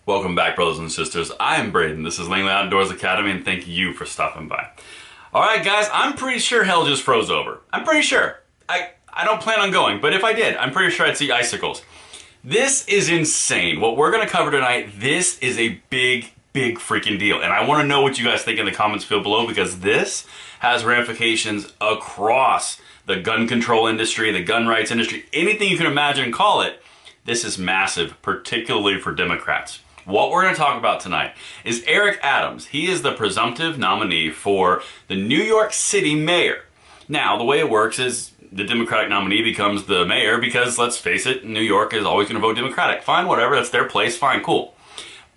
Welcome back, brothers and sisters. I am Braden. This is Langley Outdoors Academy, and thank you for stopping by. Alright guys, I'm pretty sure hell just froze over. I'm pretty sure. I don't plan on going, but if I did, I'm pretty sure I'd see icicles. This is insane. What we're going to cover tonight, this is a big freaking deal. And I want to know what you guys think in the comments field below, because this has ramifications across the gun control industry, the gun rights industry, anything you can imagine and call it. This is massive, particularly for Democrats. What we're going to talk about tonight is Eric Adams. He is the presumptive nominee for the New York City mayor. Now, the way it works is the Democratic nominee becomes the mayor because, let's face it, New York is always going to vote Democratic. Fine, whatever, that's their place, fine, cool.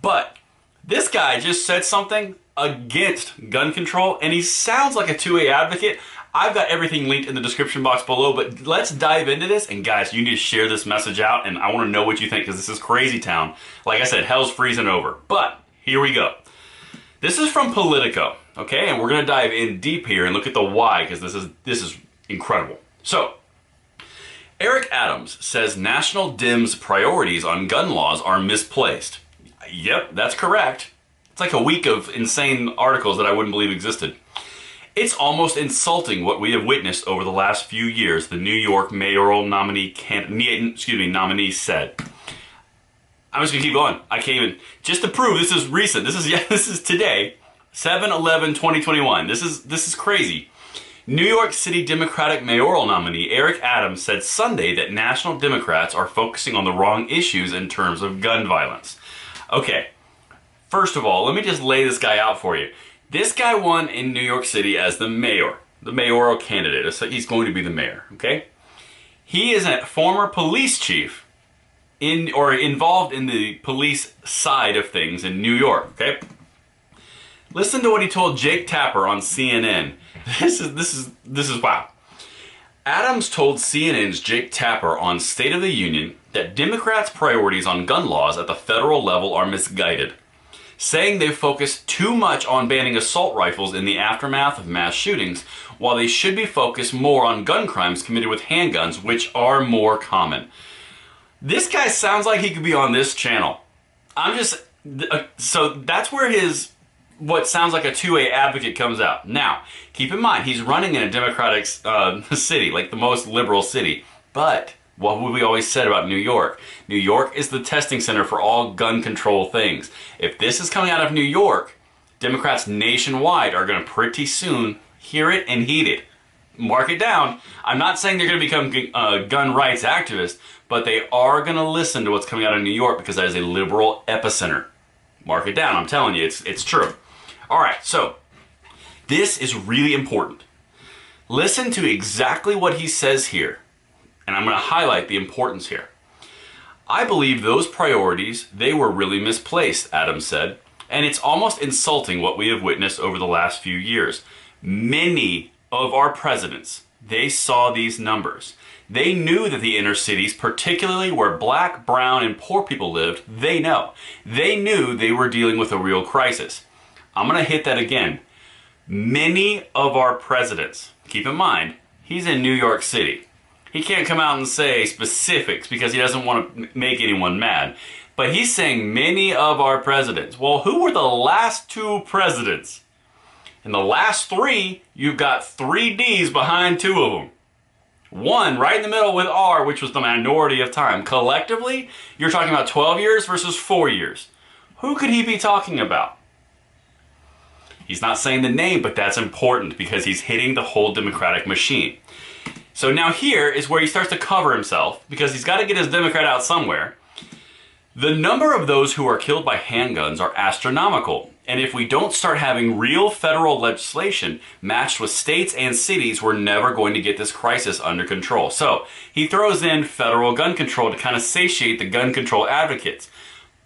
But this guy just said something against gun control, and he sounds like a 2A advocate. I've got everything linked in the description box below, but let's dive into this. And guys, you need to share this message out, and I want to know what you think, because this is crazy town. Like I said, hell's freezing over. But here we go. This is from Politico, okay? And we're going to dive in deep here and look at the why, because this is incredible. So, Eric Adams says National Dem's priorities on gun laws are misplaced. Yep, that's correct. It's like a week of insane articles that I wouldn't believe existed. It's almost insulting what we have witnessed over the last few years, the New York Mayoral Nominee nominee said. I'm just gonna keep going. I can't even, just to prove this is recent. This is today, 7/11/2021. This is crazy. New York City Democratic mayoral nominee Eric Adams said Sunday that national Democrats are focusing on the wrong issues in terms of gun violence. Okay, first of all, let me just lay this guy out for you. This guy won in New York City as the mayor, the mayoral candidate. So he's going to be the mayor, okay? He is a former police chief involved in the police side of things in New York, okay? Listen to what he told Jake Tapper on CNN. This is wow. Adams told CNN's Jake Tapper on State of the Union that Democrats' priorities on gun laws at the federal level are misguided, saying they focus too much on banning assault rifles in the aftermath of mass shootings, while they should be focused more on gun crimes committed with handguns, which are more common. This guy sounds like he could be on this channel. So that's where what sounds like a 2A advocate comes out. Now, keep in mind, he's running in a Democratic city, like the most liberal city. But what we always said about New York? New York is the testing center for all gun control things. If this is coming out of New York, Democrats nationwide are going to pretty soon hear it and heed it. Mark it down. I'm not saying they're going to become gun rights activists, but they are going to listen to what's coming out of New York, because that is a liberal epicenter. Mark it down. I'm telling you, it's true. All right, so this is really important. Listen to exactly what he says here, and I'm going to highlight the importance here. I believe those priorities, they were really misplaced, Adams said, and it's almost insulting what we have witnessed over the last few years. Many of our presidents, they saw these numbers. They knew that the inner cities, particularly where black, brown, and poor people lived, they knew they were dealing with a real crisis. I'm going to hit that again. Many of our presidents, keep in mind, he's in New York City. He can't come out and say specifics because he doesn't want to make anyone mad. But he's saying many of our presidents. Well, who were the last two presidents? In the last three, you've got 3 Ds behind 2 of them. One right in the middle with R, which was the minority of time. Collectively, you're talking about 12 years versus 4 years. Who could he be talking about? He's not saying the name, but that's important because he's hitting the whole Democratic machine. So now here is where he starts to cover himself, because he's got to get his Democrat out somewhere. The number of those who are killed by handguns are astronomical. And if we don't start having real federal legislation matched with states and cities, we're never going to get this crisis under control. So he throws in federal gun control to kind of satiate the gun control advocates.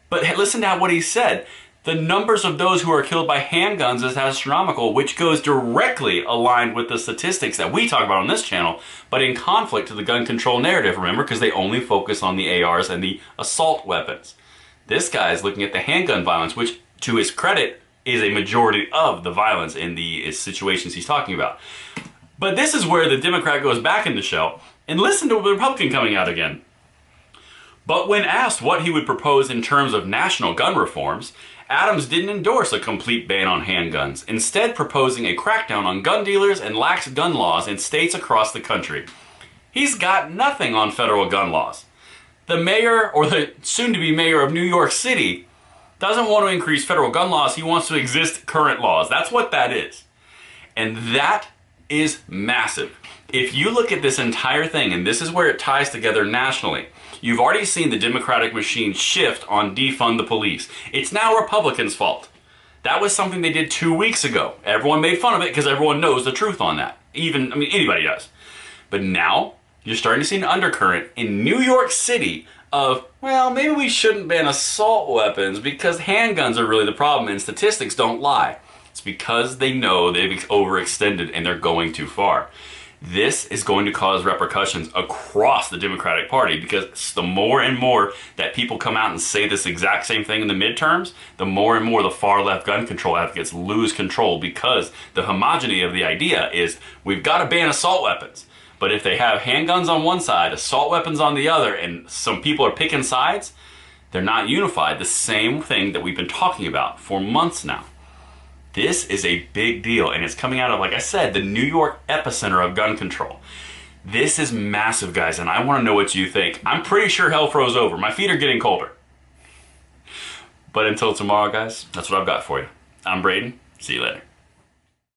But listen to what he said. The numbers of those who are killed by handguns is astronomical, which goes directly aligned with the statistics that we talk about on this channel, but in conflict to the gun control narrative, remember, because they only focus on the ARs and the assault weapons. This guy is looking at the handgun violence, which, to his credit, is a majority of the violence in the situations he's talking about. But this is where the Democrat goes back in the show, and listen to the Republican coming out again. But when asked what he would propose in terms of national gun reforms, Adams didn't endorse a complete ban on handguns, instead proposing a crackdown on gun dealers and lax gun laws in states across the country. He's got nothing on federal gun laws. The mayor, or the soon-to-be mayor of New York City, doesn't want to increase federal gun laws. He wants to exist current laws. That's what that is. And that is massive. If you look at this entire thing, and this is where it ties together nationally, you've already seen the Democratic machine shift on defund the police. It's now Republicans' fault. That was something they did 2 weeks ago. Everyone made fun of it because everyone knows the truth on that. Anybody does. But now, you're starting to see an undercurrent in New York City of, well, maybe we shouldn't ban assault weapons because handguns are really the problem and statistics don't lie. It's because they know they've overextended and they're going too far. This is going to cause repercussions across the Democratic Party because the more and more that people come out and say this exact same thing in the midterms, the more and more the far left gun control advocates lose control because the homogeneity of the idea is we've got to ban assault weapons. But if they have handguns on one side, assault weapons on the other, and some people are picking sides, they're not unified. The same thing that we've been talking about for months now. This is a big deal, and it's coming out of, like I said, the New York epicenter of gun control. This is massive, guys, and I want to know what you think. I'm pretty sure hell froze over. My feet are getting colder. But until tomorrow, guys, that's what I've got for you. I'm Braden. See you later.